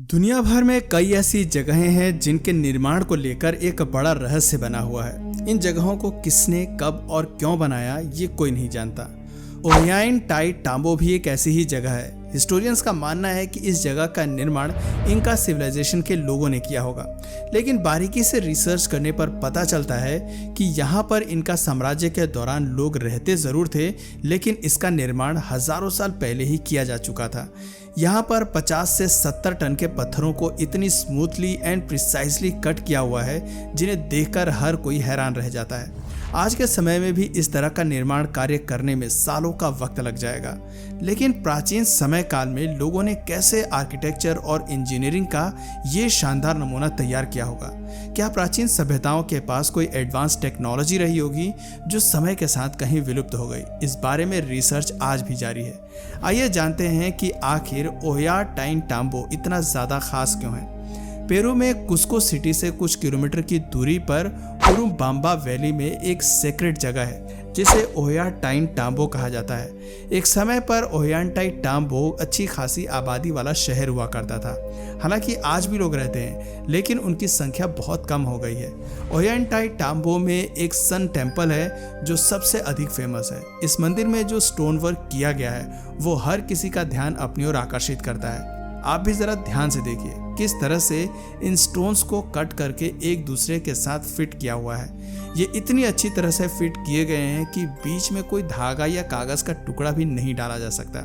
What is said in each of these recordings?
दुनिया भर में कई ऐसी जगहें हैं जिनके निर्माण को लेकर एक बड़ा रहस्य बना हुआ है। इन जगहों को किसने, कब और क्यों बनाया ये कोई नहीं जानता। ओहायोन टाई टाम्बो भी एक ऐसी ही जगह है। हिस्टोरियंस का मानना है कि इस जगह का निर्माण इंका सिविलाइजेशन के लोगों ने किया होगा, लेकिन बारीकी से रिसर्च करने पर पता चलता है कि यहाँ पर इनका साम्राज्य के दौरान लोग रहते ज़रूर थे, लेकिन इसका निर्माण हज़ारों साल पहले ही किया जा चुका था। यहाँ पर 50 से 70 टन के पत्थरों को इतनी स्मूथली एंड प्रिसाइजली कट किया हुआ है जिन्हें देखकर हर कोई हैरान रह जाता है। आज के समय में भी इस तरह का निर्माण कार्य करने में सालों का वक्त लग जाएगा, लेकिन प्राचीन समय काल में लोगों ने कैसे आर्किटेक्चर और इंजीनियरिंग का ये शानदार नमूना तैयार किया होगा? क्या प्राचीन सभ्यताओं के पास कोई एडवांस टेक्नोलॉजी रही होगी जो समय के साथ कहीं विलुप्त हो गई? इस बारे में रिसर्च आज भी जारी है। आइए जानते हैं कि आखिर ओहायोन टाई टाम्बो इतना ज़्यादा खास क्यों है। पेरू में कुस्को सिटी से कुछ किलोमीटर की दूरी पर उरुबांबा वैली में एक सेक्रेट जगह है जिसे ओहायोन टाई टाम्बो कहा जाता है। एक समय पर ओहायोन टाई टाम्बो अच्छी खासी आबादी वाला शहर हुआ करता था। हालांकि आज भी लोग रहते हैं, लेकिन उनकी संख्या बहुत कम हो गई है। ओहायोन टाई टाम्बो में एक सन टेम्पल है जो सबसे अधिक फेमस है। इस मंदिर में जो स्टोन वर्क किया गया है वो हर किसी का ध्यान अपनी ओर आकर्षित करता है। आप भी जरा ध्यान से देखिए किस तरह से इन स्टोन्स को कट करके एक दूसरे के साथ फिट किया हुआ है। ये इतनी अच्छी तरह से फिट किए गए हैं कि बीच में कोई धागा या कागज का टुकड़ा भी नहीं डाला जा सकता।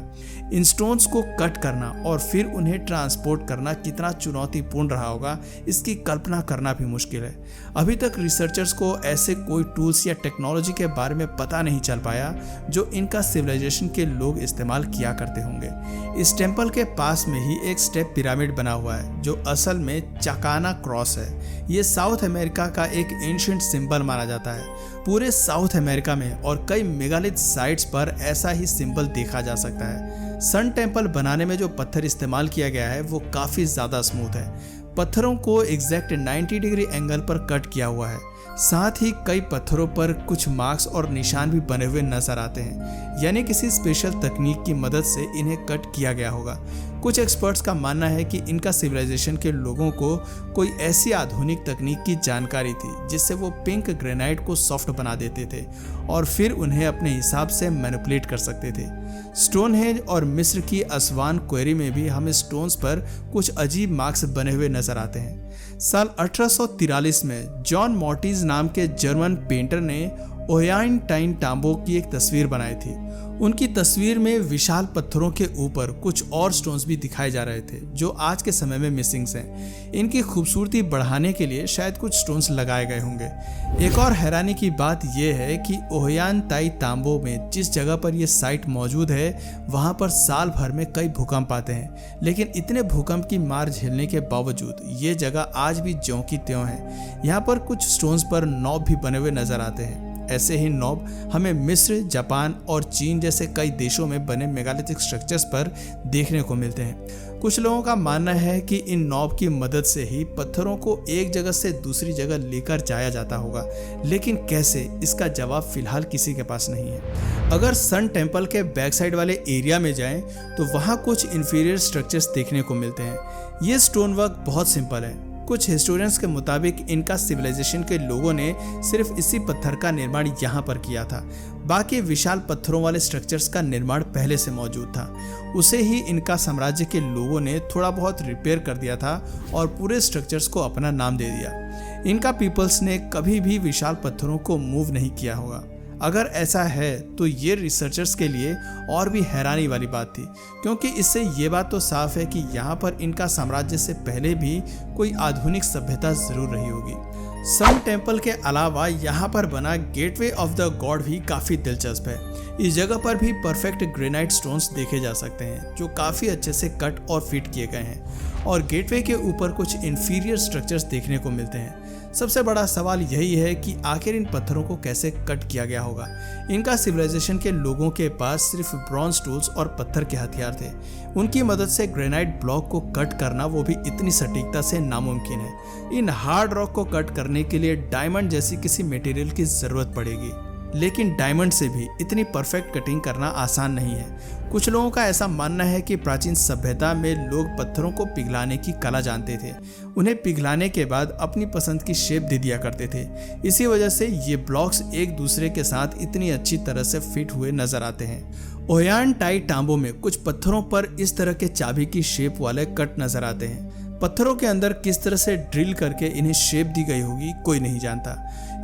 इन स्टोन्स को कट करना और फिर उन्हें ट्रांसपोर्ट करना कितना चुनौतीपूर्ण रहा होगा, इसकी कल्पना करना भी मुश्किल है। अभी तक रिसर्चर्स को ऐसे कोई टूल्स या टेक्नोलॉजी के बारे में पता नहीं चल पाया जो इनका सिविलाइजेशन के लोग इस्तेमाल किया करते होंगे। इस टेम्पल के पास में ही एक स्टेप पिरामिड बना हुआ है जो असल में चाकाना क्रॉस है। ये साउथ अमेरिका का एक एंशिएंट सिंबल माना जाता है। पूरे साउथ अमेरिका में और कई मेगालिथ साइट्स पर ऐसा ही सिंबल देखा जा सकता है। सन टेम्पल बनाने में जो पत्थर इस्तेमाल किया गया है वो काफ़ी ज़्यादा स्मूथ है। पत्थरों को एग्जैक्ट 90 डिग्री एंगल पर कट किया हुआ है। साथ ही कई पत्थरों पर कुछ मार्क्स और निशान भी बने हुए नजर आते हैं, यानी किसी स्पेशल तकनीक की मदद से इन्हें कट किया गया होगा। कुछ एक्सपर्ट्स का मानना है कि इनका सिविलाइजेशन के लोगों को कोई ऐसी आधुनिक तकनीक की जानकारी थी जिससे वो पिंक ग्रेनाइट को सॉफ्ट बना देते थे और फिर उन्हें अपने हिसाब से मैनिपुलेट कर सकते थे। स्टोनहेंज और मिस्र की असवान क्वेरी में भी हमें स्टोन्स पर कुछ अजीब मार्क्स बने हुए नजर आते हैं। साल 1843 में जॉन मॉर्टिज नाम के जर्मन पेंटर ने ओहायोन टाई टाम्बो की एक तस्वीर बनाई थी। उनकी तस्वीर में विशाल पत्थरों के ऊपर कुछ और स्टोन्स भी दिखाए जा रहे थे जो आज के समय में मिसिंग्स हैं। इनकी खूबसूरती बढ़ाने के लिए शायद कुछ स्टोन्स लगाए गए होंगे। एक और हैरानी की बात यह है कि ओहायोन टाई टाम्बो में जिस जगह पर यह साइट मौजूद है वहां पर साल भर में कई भूकंप आते हैं, लेकिन इतने भूकंप की मार झेलने के बावजूद ये जगह आज भी ज्यों की त्यों है। यहाँ पर कुछ स्टोन्स पर नॉब भी बने हुए नजर आते हैं। ऐसे ही नॉब हमें मिस्र, जापान और चीन जैसे कई देशों में बने मेगालिथिक स्ट्रक्चर्स पर देखने को मिलते हैं। कुछ लोगों का मानना है कि इन नॉब की मदद से ही पत्थरों को एक जगह से दूसरी जगह लेकर जाया जाता होगा, लेकिन कैसे, इसका जवाब फिलहाल किसी के पास नहीं है। अगर सन टेम्पल के बैक साइड वाले एरिया में जाएं तो वहाँ कुछ इंफीरियर स्ट्रक्चर्स देखने को मिलते हैं। ये स्टोन वर्क बहुत सिंपल है। कुछ हिस्टोरियंस के मुताबिक इनका सिविलाइजेशन के लोगों ने सिर्फ इसी पत्थर का निर्माण यहाँ पर किया था। बाकी विशाल पत्थरों वाले स्ट्रक्चर्स का निर्माण पहले से मौजूद था। उसे ही इनका साम्राज्य के लोगों ने थोड़ा बहुत रिपेयर कर दिया था और पूरे स्ट्रक्चर्स को अपना नाम दे दिया। इनका पीपल्स ने कभी भी विशाल पत्थरों को मूव नहीं किया होगा। अगर ऐसा है तो ये रिसर्चर्स के लिए और भी हैरानी वाली बात थी, क्योंकि इससे ये बात तो साफ है कि यहाँ पर इनका साम्राज्य से पहले भी कोई आधुनिक सभ्यता जरूर रही होगी। सन टेम्पल के अलावा यहाँ पर बना गेटवे ऑफ द गॉड भी काफ़ी दिलचस्प है। इस जगह पर भी परफेक्ट ग्रेनाइट स्टोन्स देखे जा सकते हैं जो काफ़ी अच्छे से कट और फिट किए गए हैं, और गेटवे के ऊपर कुछ इंफीरियर स्ट्रक्चर्स देखने को मिलते हैं। सबसे बड़ा सवाल यही है कि आखिर इन पत्थरों को कैसे कट किया गया होगा। इनका सिविलाइजेशन के लोगों के पास सिर्फ ब्रॉन्ज टूल्स और पत्थर के हथियार थे। उनकी मदद से ग्रेनाइट ब्लॉक को कट करना वो भी इतनी सटीकता से नामुमकिन है। इन हार्ड रॉक को कट करने के लिए डायमंड जैसी किसी मटेरियल की ज़रूरत पड़ेगी। लेकिन डायमंड से भी इतनी परफेक्ट कटिंग करना आसान नहीं है। कुछ लोगों का ऐसा मानना है कि प्राचीन सभ्यता में लोग पत्थरों को पिघलाने की कला जानते थे। उन्हें पिघलाने के बाद अपनी पसंद की शेप दे दिया करते थे। इसी वजह से ये ब्लॉक्स एक दूसरे के साथ इतनी अच्छी तरह से फिट हुए नजर आते हैं। ओयान टाई तांबो में कुछ पत्थरों पर इस तरह के चाबी की शेप वाले कट नजर आते हैं। पत्थरों के अंदर किस तरह से ड्रिल करके इन्हें शेप दी गई होगी कोई नहीं जानता।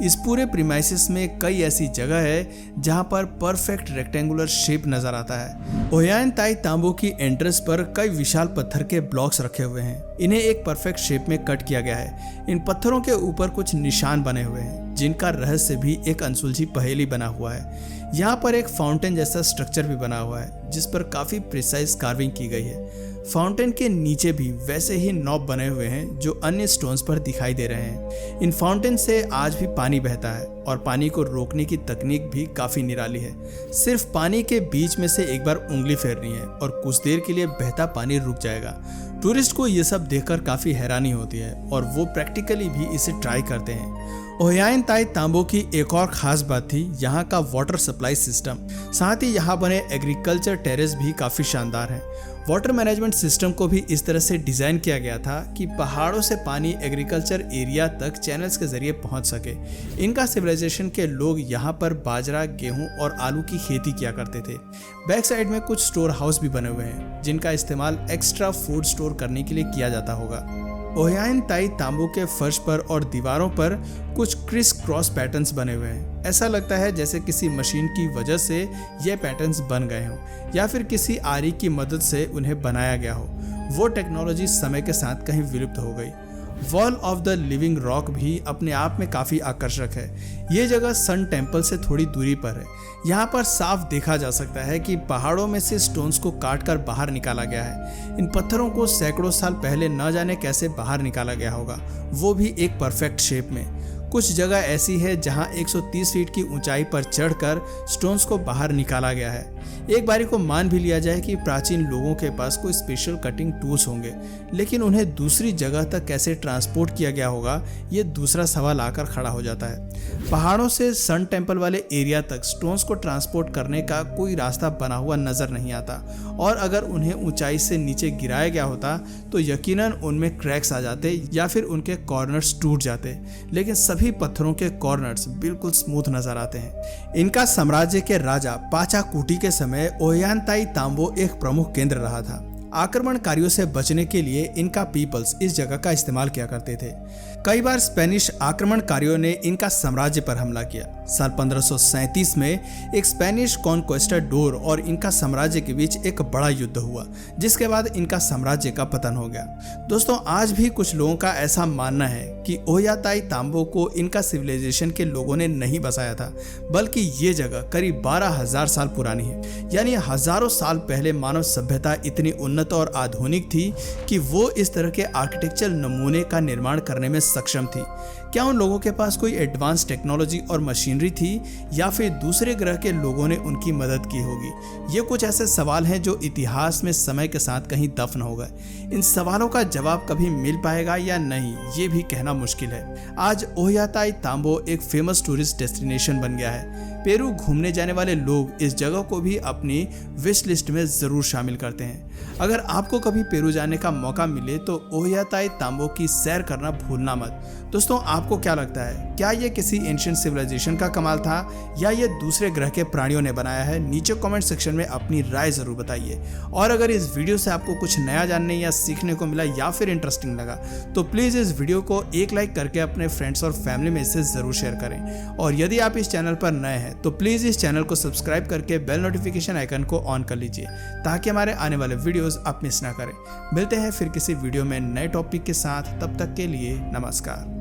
इस पूरे प्रीमाइसिस में कई ऐसी जगह है जहां पर परफेक्ट रेक्टेंगुलर शेप नजर आता है। ओयान टाई तांबो की एंट्रेंस पर कई विशाल पत्थर के ब्लॉक्स रखे हुए हैं। इन्हें एक परफेक्ट शेप में कट किया गया है। इन पत्थरों के ऊपर कुछ निशान बने हुए हैं जिनका रहस्य भी एक अनसुलझी पहेली बना हुआ है। यहाँ पर एक फाउंटेन जैसा स्ट्रक्चर भी बना हुआ है जिस पर काफी प्रिसाइज कार्विंग की गई है। फाउंटेन के नीचे भी वैसे ही नॉब बने हुए हैं जो अन्य स्टोन्स पर दिखाई दे रहे हैं। इन फाउंटेन से आज भी पानी बहता है और पानी को रोकने की तकनीक भी काफी निराली है। सिर्फ पानी के बीच में से एक बार उंगली फेरनी है और कुछ देर के लिए बहता पानी रुक जाएगा। टूरिस्ट को ये सब देखकर काफी हैरानी होती है और वो प्रैक्टिकली भी इसे ट्राई करते हैं। ओयान टाई तांबो की एक और खास बात थी यहाँ का वाटर सप्लाई सिस्टम। साथ ही यहाँ बने एग्रीकल्चर टेरेस भी काफी शानदार हैं। वाटर मैनेजमेंट सिस्टम को भी इस तरह से डिजाइन किया गया था कि पहाड़ों से पानी एग्रीकल्चर एरिया तक चैनल्स के जरिए पहुंच सके। इनका सिविलाइजेशन के लोग यहाँ पर बाजरा, गेहूं और आलू की खेती किया करते थे। बैक साइड में कुछ स्टोर हाउस भी बने हुए हैं जिनका इस्तेमाल एक्स्ट्रा फूड स्टोर करने के लिए किया जाता होगा। ओयान टाई तांबो के फर्श पर और दीवारों पर कुछ क्रिस क्रॉस पैटर्न्स बने हुए हैं। ऐसा लगता है जैसे किसी मशीन की वजह से ये पैटर्न्स बन गए हों या फिर किसी आरी की मदद से उन्हें बनाया गया हो। वो टेक्नोलॉजी समय के साथ कहीं विलुप्त हो गई। Wall of the living rock भी अपने आप में काफ़ी आकर्षक है। ये जगह सन टेम्पल से थोड़ी दूरी पर है। यहाँ पर साफ देखा जा सकता है कि पहाड़ों में से स्टोन्स को काटकर बाहर निकाला गया है। इन पत्थरों को सैकड़ों साल पहले न जाने कैसे बाहर निकाला गया होगा, वो भी एक परफेक्ट शेप में। कुछ जगह ऐसी है जहां 130 फीट की ऊंचाई पर चढ़कर स्टोन्स को बाहर निकाला गया है। एक बारी को मान भी लिया जाए कि प्राचीन लोगों के पास कोई स्पेशल कटिंग टूल्स होंगे, लेकिन उन्हें दूसरी जगह तक कैसे ट्रांसपोर्ट किया गया होगा, ये दूसरा सवाल आकर खड़ा हो जाता है। पहाड़ों से सन टेम्पल वाले एरिया तक स्टोन्स को ट्रांसपोर्ट करने का कोई रास्ता बना हुआ नजर नहीं आता, और अगर उन्हें ऊंचाई से नीचे गिराया गया होता तो यकीनन उनमें क्रैक्स आ जाते या फिर उनके कॉर्नर्स टूट जाते। लेकिन सभी पत्थरों के कॉर्नर्स बिल्कुल स्मूथ नजर आते हैं। इनका साम्राज्य के राजा पाचाकुटी के समय ओयान टाई तांबो एक प्रमुख केंद्र रहा था। आक्रमणकारियों से बचने के लिए इनका पीपल्स इस जगह का इस्तेमाल किया करते थे। कई बार स्पेनिश आक्रमणकारियों ने इनका साम्राज्य पर हमला किया। साल 1537 में एक स्पेनिश कॉन्क्वेस्टाडोर और इनका साम्राज्य के बीच एक बड़ा युद्ध हुआ, जिसके बाद इनका साम्राज्य का पतन हो गया। दोस्तों, आज भी कुछ लोगों का ऐसा मानना है कि ओयान टाई तांबो को इनका सिविलाइजेशन के लोगों ने नहीं बसाया था, बल्कि ये जगह करीब 12,000 साल पुरानी है। यानी हजारों साल पहले मानव सभ्यता इतनी उन्नत और आधुनिक थी कि वो इस तरह के आर्किटेक्चरल नमूने का निर्माण करने में सक्षम थी। क्या उन लोगों के पास कोई एडवांस टेक्नोलॉजी और मशीनरी थी या फिर दूसरे ग्रह के लोगों ने उनकी मदद की होगी? ये कुछ ऐसे सवाल हैं जो इतिहास में समय के साथ कहीं दफन हो गए। इन सवालों का जवाब कभी मिल पाएगा या नहीं, ये भी कहना मुश्किल है। आज ओयान टाई तांबो एक फेमस टूरिस्ट डेस्टिनेशन बन गया है। पेरू घूमने जाने वाले लोग इस जगह को भी अपनी विश लिस्ट में जरूर शामिल करते हैं। अगर आपको कभी पेरू जाने का मौका मिले तो ओयान टाई तांबो की सैर करना भूलना मत। दोस्तों, आपको क्या लगता है, क्या ये किसी एंशिएंट सिविलाइजेशन का कमाल था या ये दूसरे ग्रह के प्राणियों ने बनाया है? नीचे कमेंट सेक्शन में अपनी राय जरूर बताइए। और अगर इस वीडियो से आपको कुछ नया जानने या सीखने को मिला या फिर इंटरेस्टिंग लगा तो प्लीज़ इस वीडियो को एक लाइक करके अपने फ्रेंड्स और फैमिली में इसे ज़रूर शेयर करें। और यदि आप इस चैनल पर नए हैं तो प्लीज़ इस चैनल को सब्सक्राइब करके बेल नोटिफिकेशन आइकन को ऑन कर लीजिए ताकि हमारे आने वाले वीडियोस आप मिस ना करें। मिलते हैं फिर किसी वीडियो में नए टॉपिक के साथ, तब तक के लिए नमस्कार।